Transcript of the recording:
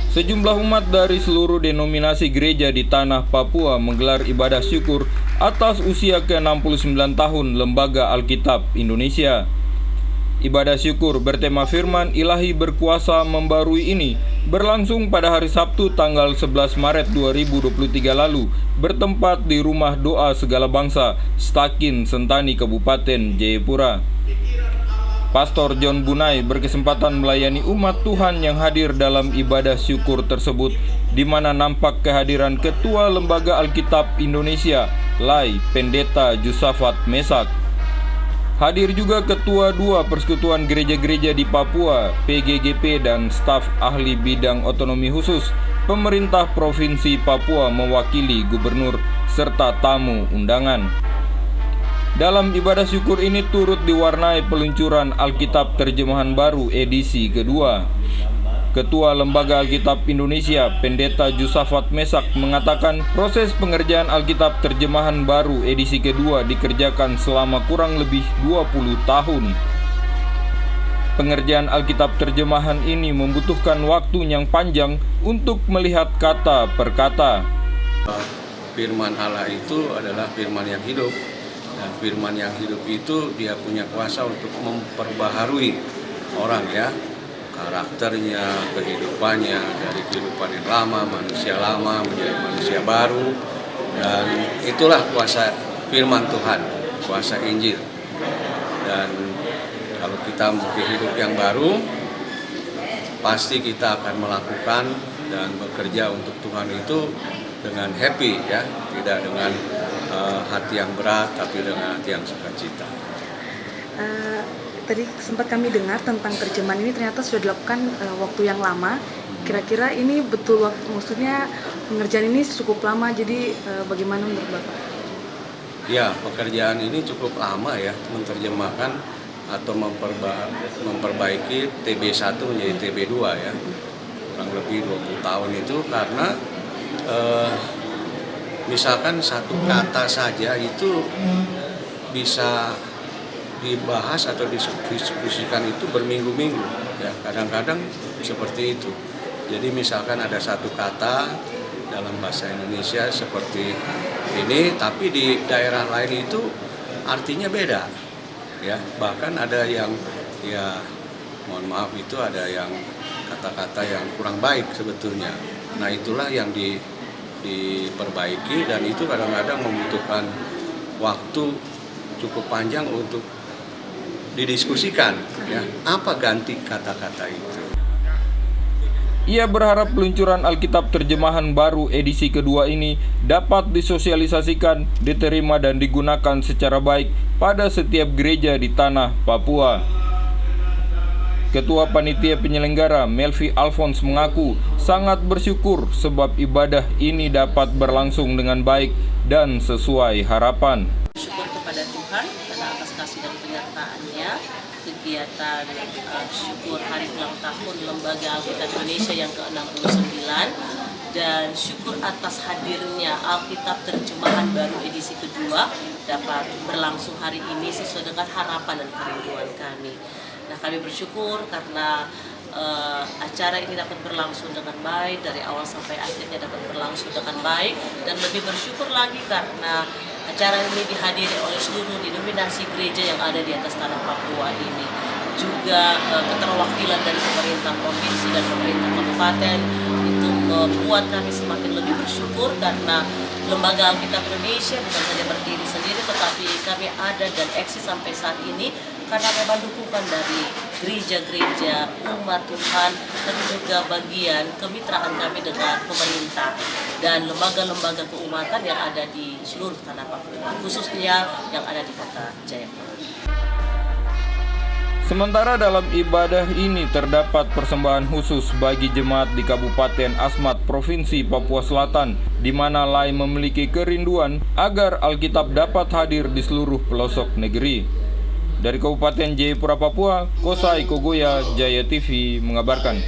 Sejumlah umat dari seluruh denominasi gereja di tanah Papua menggelar ibadah syukur atas usia ke-69 tahun Lembaga Alkitab Indonesia. Ibadah syukur bertema firman ilahi berkuasa membarui ini berlangsung pada hari Sabtu tanggal 11 Maret 2023 lalu bertempat di Rumah Doa Segala Bangsa, Stakin, Sentani, Kabupaten Jayapura. Pastor John Bunai berkesempatan melayani umat Tuhan yang hadir dalam ibadah syukur tersebut, di mana nampak kehadiran Ketua Lembaga Alkitab Indonesia, Lai Pendeta Jusafat Mesak. Hadir juga Ketua 2 Persekutuan Gereja-Gereja di Papua, PGGP, dan staf ahli bidang otonomi khusus pemerintah Provinsi Papua mewakili gubernur serta tamu undangan. Dalam ibadah syukur ini turut diwarnai peluncuran Alkitab Terjemahan Baru edisi kedua. Ketua Lembaga Alkitab Indonesia, Pendeta Jusafat Mesak, mengatakan proses pengerjaan Alkitab Terjemahan Baru edisi kedua dikerjakan selama kurang lebih 20 tahun. Pengerjaan Alkitab terjemahan ini membutuhkan waktu yang panjang untuk melihat kata per kata. Firman Allah itu adalah firman yang hidup. Dan firman yang hidup itu dia punya kuasa untuk memperbaharui orang, ya, karakternya, kehidupannya, dari kehidupan yang lama, manusia lama menjadi manusia baru. Dan itulah kuasa firman Tuhan, kuasa Injil. Dan kalau kita mau hidup yang baru, pasti kita akan melakukan dan bekerja untuk Tuhan itu dengan happy, ya, tidak dengan hati yang berat, tapi dengan hati yang sukacita. Tadi sempat kami dengar tentang terjemahan ini ternyata sudah dilakukan waktu yang lama. Kira-kira ini betul, maksudnya pengerjaan ini cukup lama, jadi bagaimana menurut Bapak? Ya, pekerjaan ini cukup lama, ya, menerjemahkan atau memperbaiki TB1 menjadi TB2, ya, kurang lebih 20 tahun itu, karena misalkan satu kata saja itu bisa dibahas atau diskusikan itu berminggu-minggu, ya, kadang-kadang seperti itu. Jadi misalkan ada satu kata dalam bahasa Indonesia seperti ini, tapi di daerah lain itu artinya beda, ya. Bahkan ada yang, ya, mohon maaf, itu ada yang kata-kata yang kurang baik sebetulnya. Nah, itulah yang diperbaiki, dan itu kadang-kadang membutuhkan waktu cukup panjang untuk didiskusikan, ya, apa ganti kata-kata itu. Ia berharap peluncuran Alkitab Terjemahan Baru edisi kedua ini dapat disosialisasikan, diterima dan digunakan secara baik pada setiap gereja di tanah Papua. Ketua Panitia Penyelenggara Melvi Alphonse mengaku sangat bersyukur sebab ibadah ini dapat berlangsung dengan baik dan sesuai harapan. Syukur kepada Tuhan karena atas kasih dan penyertaannya, kegiatan syukur hari ulang tahun Lembaga Alkitab Indonesia yang ke-69, dan syukur atas hadirnya Alkitab Terjemahan Baru edisi kedua dapat berlangsung hari ini sesuai dengan harapan dan kerinduan kami. Nah, kami bersyukur karena acara ini dapat berlangsung dengan baik, dari awal sampai akhirnya dapat berlangsung dengan baik, dan lebih bersyukur lagi karena acara ini dihadiri oleh seluruh denominasi gereja yang ada di atas tanah Papua ini. Juga keterwakilan dari pemerintah provinsi dan pemerintah kabupaten itu membuat kami semakin lebih bersyukur karena Lembaga Alkitab Indonesia bukan saja berdiri sendiri, tetapi kami ada dan eksis sampai saat ini karena memang dukungan dari gereja-gereja, umat Tuhan, dan juga bagian kemitraan kami dengan pemerintah dan lembaga-lembaga keumatan yang ada di seluruh tanah Papua, khususnya yang ada di kota Jayapura. Sementara dalam ibadah ini terdapat persembahan khusus bagi jemaat di Kabupaten Asmat, Provinsi Papua Selatan, di mana Lai memiliki kerinduan agar Alkitab dapat hadir di seluruh pelosok negeri. Dari Kabupaten Jayapura, Papua, Kosai Kogoya, Jaya TV mengabarkan.